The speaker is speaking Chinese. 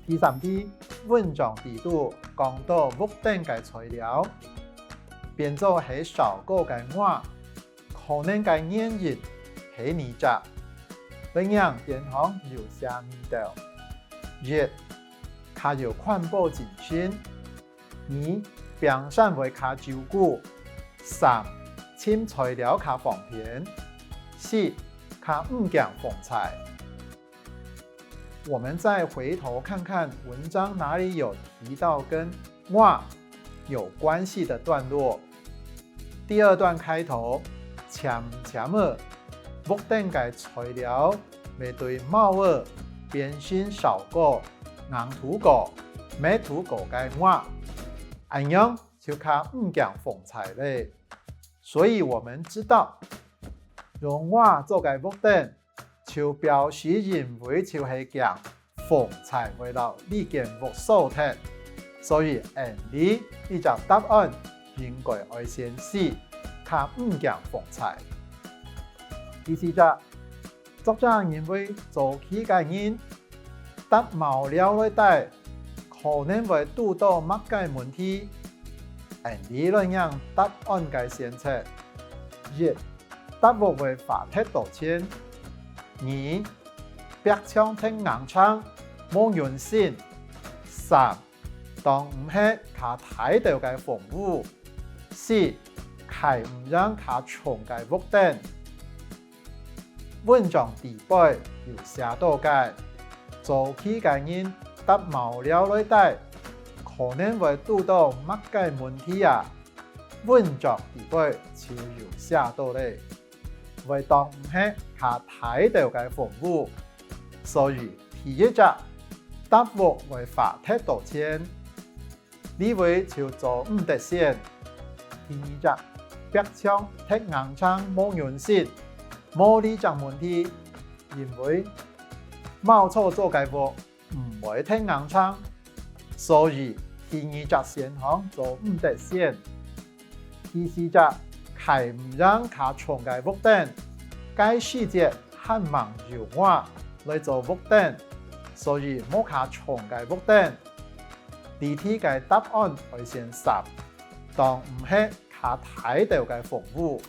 第三题，文章地图讲到屋顶嘅材料，变做係烧锅嘅碗，可能嘅原因係呢只，另樣電行有下味道。一，它有環保精神；二，冰山會較照顧；三，清材料較方便；四，它唔驚風采。我們再回頭看看文章哪裡有提到跟碗有關係的段落。第二段開頭，淺淺的屋頂嘅材料面對帽兒變身燒過、硬土過、沒土過嘅碗，咁樣就較唔驚風采咧。所以我們知道，用碗做嘅屋頂，就表示認為就係驚風采會到呢間屋所貼，所以呢隻答案應該愛先試，較唔驚風采。第四隻，作者認為做起嘅人搭毛料內底可能會遇到乜嘅問題，呢兩樣答案嘅選擇：一，搭屋會發鐵道線；二，壁牆太硬撐，冇韌性；三，當唔係較大條嘅房屋；四，係唔讓較重嘅屋頂。文章底背有寫到嘅，做起嘅人搭毛料內底可能會遇到乜嘅問題啊？文章底背就有寫到咧，會當唔係較大條嘅房屋，所以第一隻搭屋會發鐵道線，呢位就做唔得先。第二隻壁牆太硬撐冇韌性，冇呢隻問題，因為茅草做嘅屋唔會太硬撐，所以第二隻選項做唔得先。第四隻係唔讓較重嘅屋頂，該細節很忙用碗來做屋頂，所以冇較重嘅屋頂。第題嘅答案會選三，當唔係較大條嘅房屋。